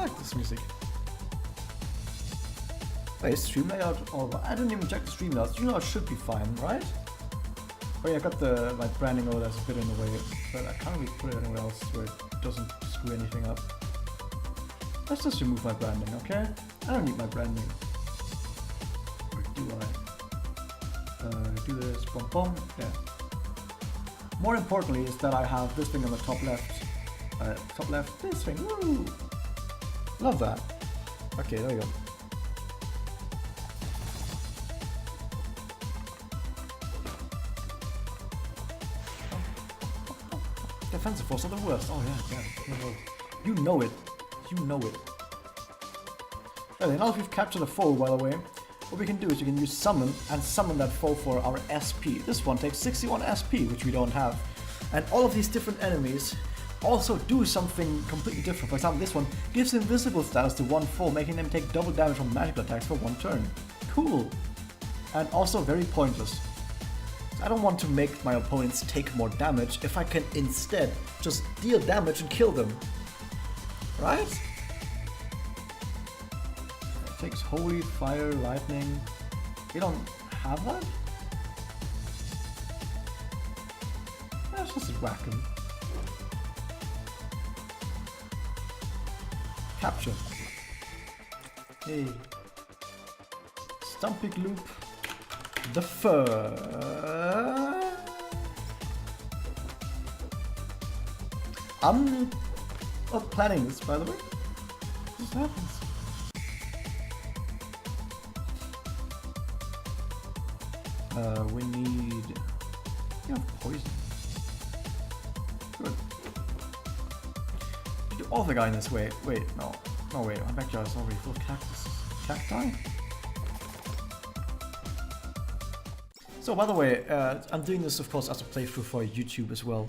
like this music. Wait, stream layout? Oh, I didn't even check the stream layout. Stream layout should be fine, right? Oh yeah, I got my branding over that's a bit in the way, but I can't really put it anywhere else where it doesn't screw anything up. Let's just remove my branding, okay? I don't need my branding. Or do I? Do this, boom, boom, yeah. More importantly is that I have this thing on the top left. This thing, woo! Love that. Okay, there we go. Defensive force are the worst. Oh yeah. You know it. You know it. Okay, now that we've captured a foe, by the way, what we can do is we can use summon and summon that foe for our SP. This one takes 61 SP, which we don't have. And all of these different enemies also do something completely different. For example, this one gives invisible status to one foe, making them take double damage from magical attacks for one turn. Cool. And also very pointless. I don't want to make my opponents take more damage if I can instead just deal damage and kill them. Right? It takes holy, fire, lightning. You don't have that? Let's just whack him. Capture. Hey. Stumpig loop. The fur. I'm not planning this, by the way. This happens. We need... Yeah, poison. Good. You do all the guy in this way. Wait, no. No, wait, my backyard is already full of cactus. Cacti? So, by the way, I'm doing this, of course, as a playthrough for YouTube as well.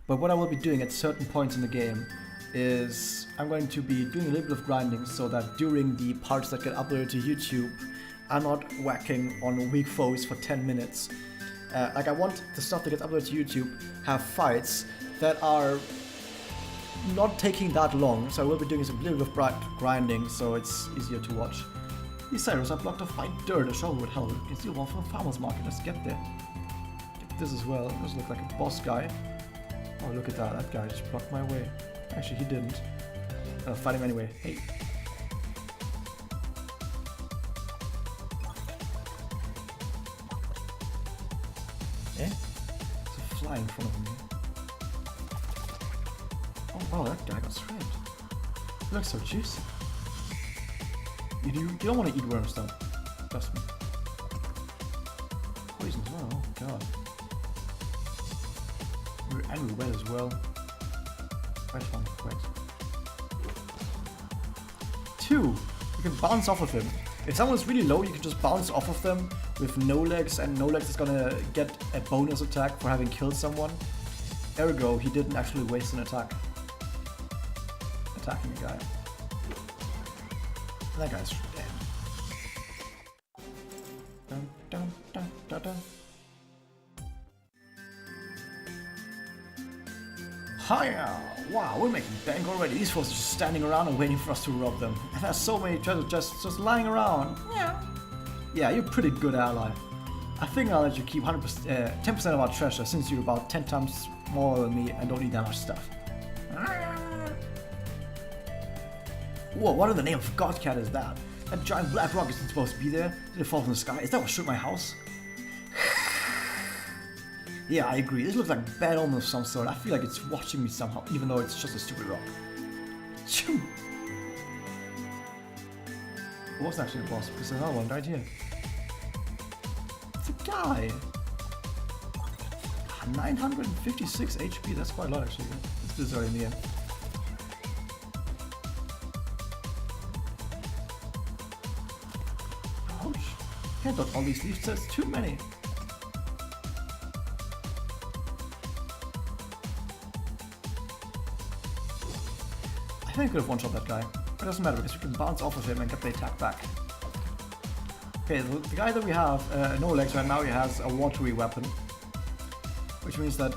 But what I will be doing at certain points in the game is I'm going to be doing a little bit of grinding so that during the parts that get uploaded to YouTube, I'm not whacking on weak foes for 10 minutes. Like, I want the stuff that gets uploaded to YouTube have fights that are not taking that long, so I will be doing some little bit of grinding so it's easier to watch. These silos are blocked off by dirt. A shovel would help. You can steal one from a farmer's market. Let's get there. Get this as well. This looks like a boss guy. Oh, look at that. That guy just blocked my way. Actually, he didn't. I'll fight him anyway. Hey. Eh? There's a fly in front of me. Oh, wow, that guy got shredded. He looks so juicy. You don't want to eat worms though. Trust me. Poison as well, oh god. And we're wet as well. Wet one, wet. 2! You can bounce off of him. If someone's really low, you can just bounce off of them with no legs, and no legs is gonna get a bonus attack for having killed someone. Ergo, he didn't actually waste an attack. Attacking a guy. That guy's dead. Dun, dun, dun, dun, dun. Hiya! Wow, we're making bank already. These folks are just standing around and waiting for us to rob them. And there's so many treasures just lying around. Yeah, you're a pretty good ally. I think I'll let you keep 10% of our treasure since you're about 10 times smaller than me and don't need that much stuff. Whoa, what in the name of Godcat is that? That giant black rock isn't supposed to be there. Did it fall from the sky? Is that what shook my house? Yeah, I agree. This looks like a bad omen of some sort. I feel like it's watching me somehow, even though it's just a stupid rock. It wasn't actually a boss, because another one died here. It's a guy! 956 HP, that's quite a lot actually. Let's do this already in the end. Ouch! Can't dodge all these leaves, there's too many. I think I could have one-shot that guy. It doesn't matter because we can bounce off of him and get the attack back. Okay, the guy that we have, no legs right now, he has a watery weapon. Which means that,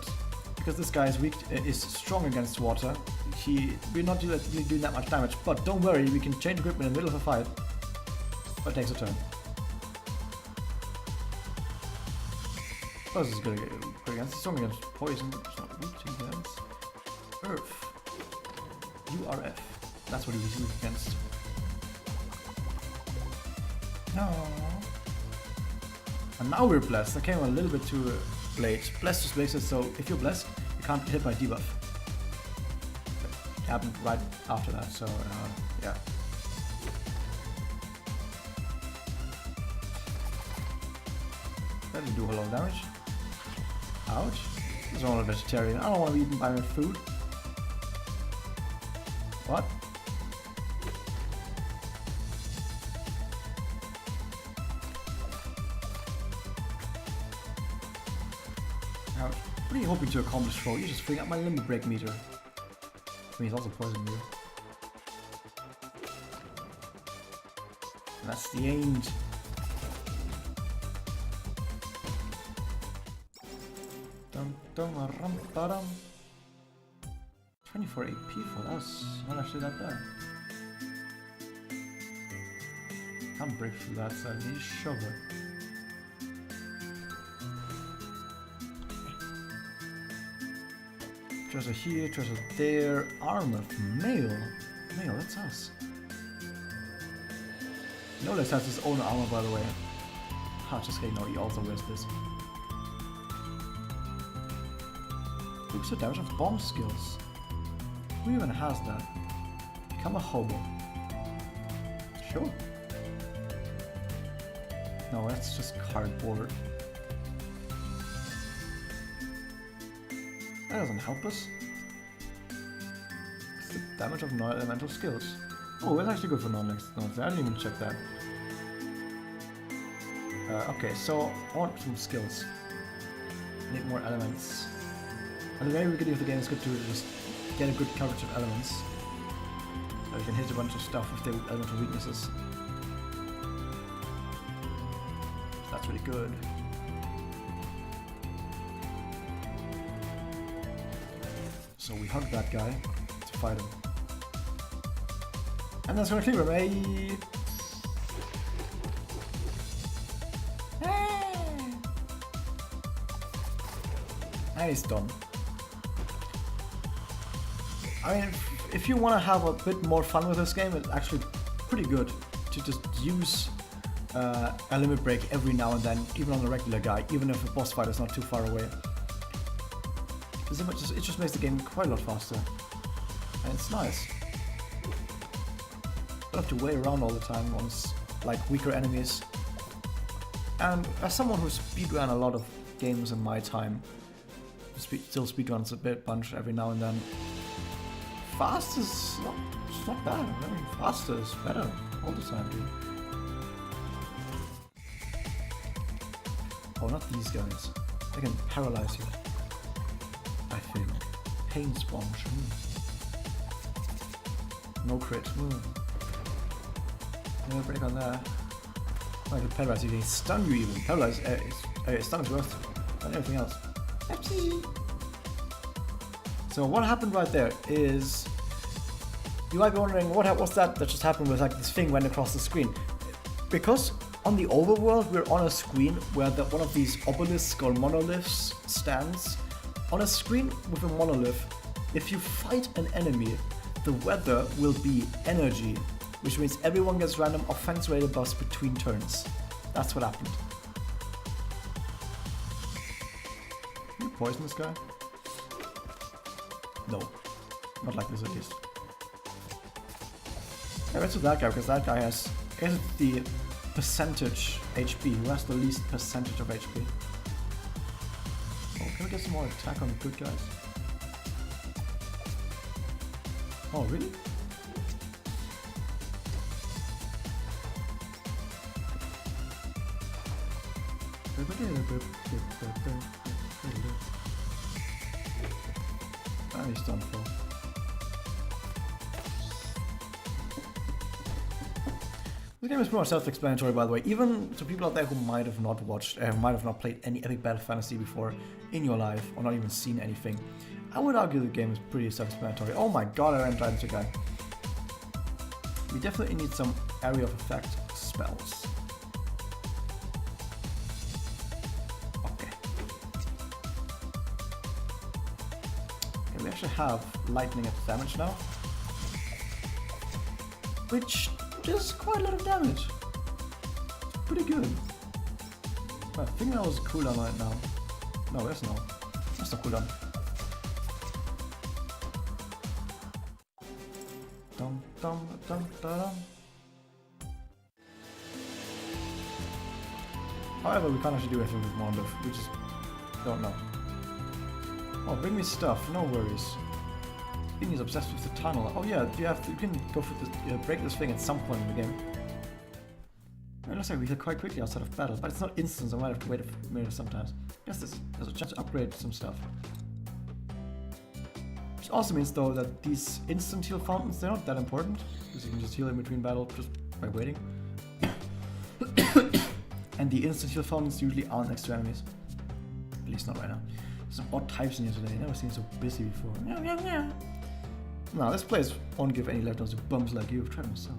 because this guy is weak, is strong against water, we're not really doing that much damage, but don't worry, we can change equipment in the middle of a fight. But it takes a turn. Oh, this is good against. It's only against poison, it's not weak against. Earth. URF. That's what he's weak against. No. And now we're blessed. I came a little bit too late. Blessed just makes it so if you're blessed, you can't hit by debuff. It happened right after that, so yeah. That didn't do a lot of damage. Ouch. This is all a vegetarian. I don't want to be eaten by my food. What? Ouch. What are you hoping to accomplish, Fro? You're just filling up my limit break meter. I mean, he's also poisoning you. That's the end. Dum dum rum ba dum. 24 AP for us. Not actually that bad. Can't break through that, so I need a shovel. Treasure here, treasure there. Armor, mail. Mail, that's us. Deluxe has his own armor, by the way. Ha, just kidding, no, he also wears this. Books the damage of bomb skills. Who even has that? Become a hobo. Sure. No, that's just cardboard. That doesn't help us. It's the damage of non-elemental skills. Oh, that's actually good for non-elemental. I didn't even check that. Okay, so I want some skills. Need more elements. At the very beginning of the game, it's good to just get a good coverage of elements. So you can hit a bunch of stuff with the elemental weaknesses. So that's really good. So we hunt that guy to fight him. And that's gonna clear him, eh? And he's done. I mean, if you want to have a bit more fun with this game, it's actually pretty good to just use a limit break every now and then, even on a regular guy, even if a boss fight is not too far away. It just makes the game quite a lot faster. And it's nice. You don't have to wait around all the time on like weaker enemies. And as someone who's speedrun a lot of games in my time, still speedruns a bunch every now and then. Fast is not bad. I mean, faster is better all the time, dude. Oh, not these guys. They can paralyze you. I think. Pain sponge. No crit. No break on that. I can paralyze you. They stun you even. Paralyze. Stun is worse than everything else. So what happened right there is, you might be wondering what's that just happened with like this thing went across the screen. Because on the overworld we're on a screen where one of these obelisks or monoliths stands. On a screen with a monolith, if you fight an enemy, the weather will be energy, which means everyone gets random offense rated buffs between turns. That's what happened. Can you poison this guy? No. Not like this at least. Yeah, let's do that guy, because that guy has the percentage HP. Who has the least percentage of HP? Oh, can we get some more attack on the good guys? Oh, really? Ah, he's done for. This game is pretty much self-explanatory, by the way. Even to people out there who might have not watched, might have not played any epic battle fantasy before in your life, or not even seen anything. I would argue the game is pretty self-explanatory. Oh my god, I ran right into a guy. We definitely need some area of effect spells. Okay. Okay, we actually have lightning at damage now. Which does quite a lot of damage. It's pretty good. I think that was a cooldown right now. No, there's no. That's not cooldown. Dum dum dum dum. However, we can't actually do anything with Mondov. We just don't know. Oh, bring me stuff. No worries. He's obsessed with the tunnel. Oh yeah, you can go for this, break this thing at some point in the game. It looks like we heal quite quickly outside of battle, but it's not instant, so I might have to wait a minute sometimes. I guess there's a chance to upgrade some stuff. Which also means though that these instant heal fountains, they're not that important, because you can just heal in between battle just by waiting. And the instant heal fountains usually aren't next to enemies. At least not right now. There's some odd types in here today, I've never seen so busy before. No, this place won't give any leftovers to bums like you. I've tried myself.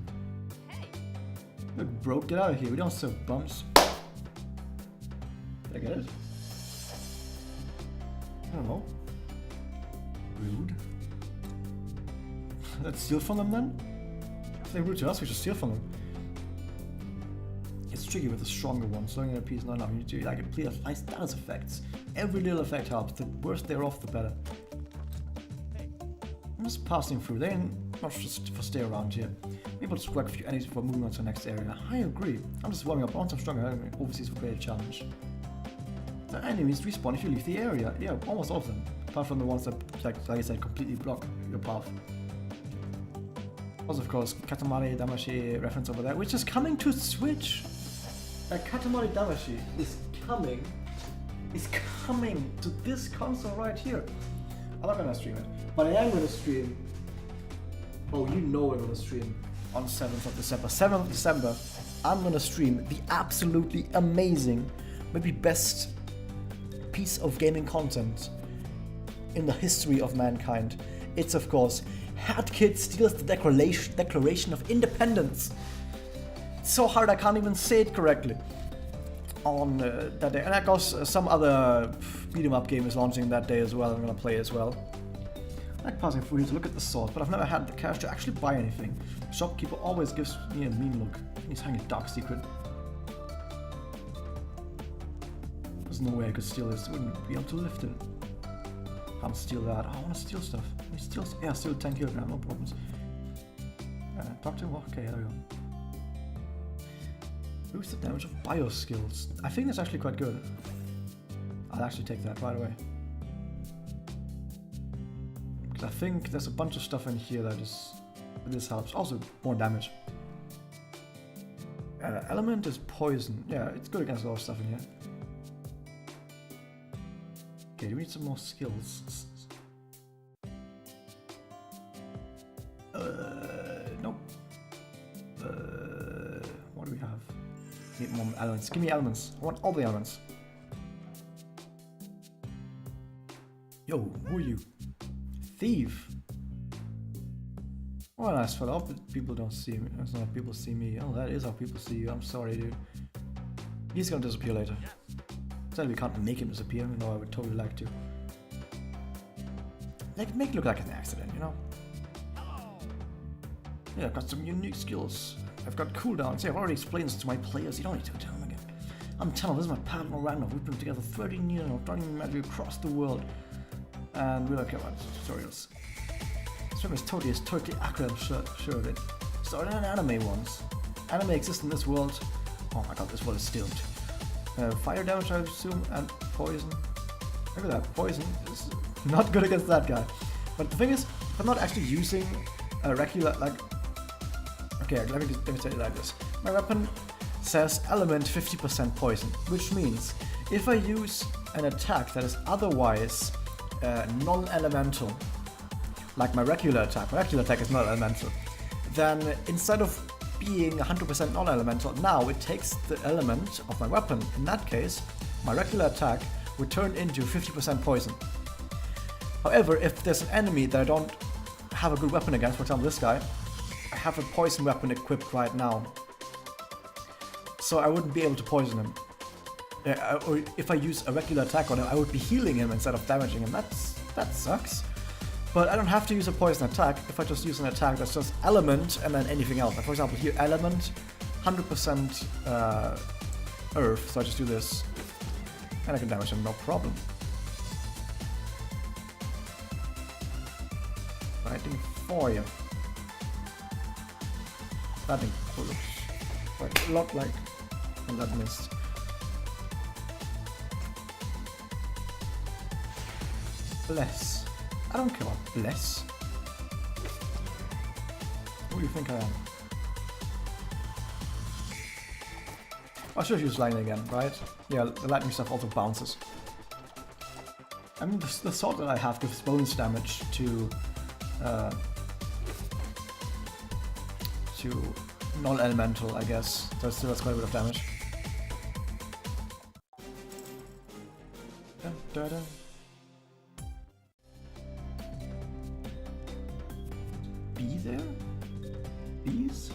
Look, bro, get out of here. We don't serve bums. Did I get it? I don't know. Rude. Let's steal from them then? If they're rude to us, we should steal from them. It's tricky with the stronger ones. Slowing their piece not enough. You need to like apply nice status effects. Every little effect helps. The worse they're off, the better. I'm just passing through. They're not just for stay around here. Maybe I'll just whack a few enemies before moving on to the next area. I agree. I'm just warming up. Once I'm stronger, overseas for greater challenge. The enemies respawn if you leave the area. Yeah, almost all of them. Apart from the ones that, like I said, completely block your path. Also, of course, Katamari Damacy reference over there, which is coming to Switch. Like, Katamari Damacy is coming to this console right here. I'm not gonna stream it, but I am gonna stream. Oh, you know we're gonna stream on 7th of December. 7th of December, I'm gonna stream the absolutely amazing, maybe best piece of gaming content in the history of mankind. It's of course Hat Kid steals the Declaration of Independence. It's so hard I can't even say it correctly. On that day, and of course some other beat 'em up game is launching that day as well. I'm gonna play as well. I like passing through here to look at the sword, but I've never had the cash to actually buy anything. The shopkeeper always gives me a mean look. He's hiding a dark secret. There's no way I could steal this. I wouldn't be able to lift it. Can't steal that. Oh, I want to steal stuff. Let me steal. Yeah, steal 10 kilograms. No problems. Talk to him. Okay, there we go. Boost the damage of bio skills. I think that's actually quite good. I'll actually take that right away. Because I think there's a bunch of stuff in here that this helps. Also, more damage. Element is poison. Yeah, it's good against a lot of stuff in here. Okay, do we need some more skills? Nope. What do we have? Need more elements. Give me elements. I want all the elements. Yo, who are you? Thief. Well, nice fellow. I hope people don't see me. That's not how people see me. Oh, that is how people see you. I'm sorry, dude. He's gonna disappear later. Sadly, we can't make him disappear, even though I would totally like to. Like, make it look like an accident, you know? Yeah, I've got some unique skills. I've got cooldowns. Yeah, I've already explained this to my players. You don't need to tell them again. I'm Tunnel. This is my partner Randolph. We've been together 13 years now, running magic across the world. And we don't care about tutorials. This film is totally accurate, I'm sure of it. Started an anime once. Anime exists in this world. Oh my god, this world is still. Fire damage, I assume, and poison. Look at that, poison is not good against that guy. But the thing is, if I'm not actually using a regular, like... Okay, let me say it like this. My weapon says element 50% poison, which means if I use an attack that is otherwise non-elemental, like my regular attack is not elemental, then instead of being 100% non-elemental, now it takes the element of my weapon. In that case, my regular attack would turn into 50% poison. However, if there's an enemy that I don't have a good weapon against, for example this guy, I have a poison weapon equipped right now. So I wouldn't be able to poison him. Or if I use a regular attack on him, I would be healing him instead of damaging him. That sucks. But I don't have to use a poison attack if I just use an attack that's just element and then anything else. Like for example here, element, 100% earth, so I just do this. And I can damage him, no problem. Lightning fire. Lightning bullets. Quite a lot like... and that missed. Bless. I don't care about bless. Who do you think I am? I should use lightning again, right? Yeah, the lightning stuff also bounces. I mean, the sword that I have gives bonus damage to non-elemental, I guess. So it still has quite a bit of damage. Dun, dun, dun. Bee there? Bees?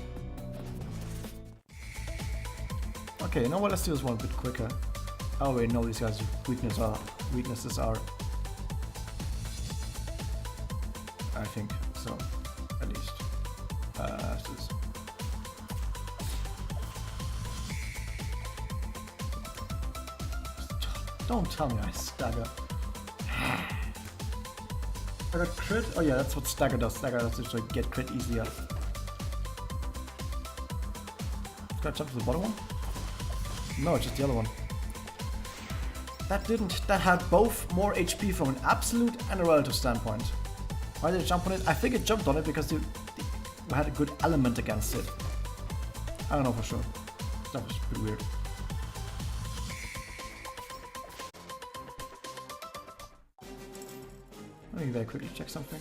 Okay, you know what? Let's do this one a bit quicker. Oh wait, no, these guys' weaknesses are. I think so, at least. Don't tell me I stagger. I got crit? Oh yeah, that's what stagger does. Stagger does is to get crit easier. Can I jump to the bottom one? No, it's just the other one. That didn't. That had both more HP from an absolute and a relative standpoint. Why did it jump on it? I think it jumped on it because it had a good element against it. I don't know for sure. That was pretty weird. Let me very quickly check something.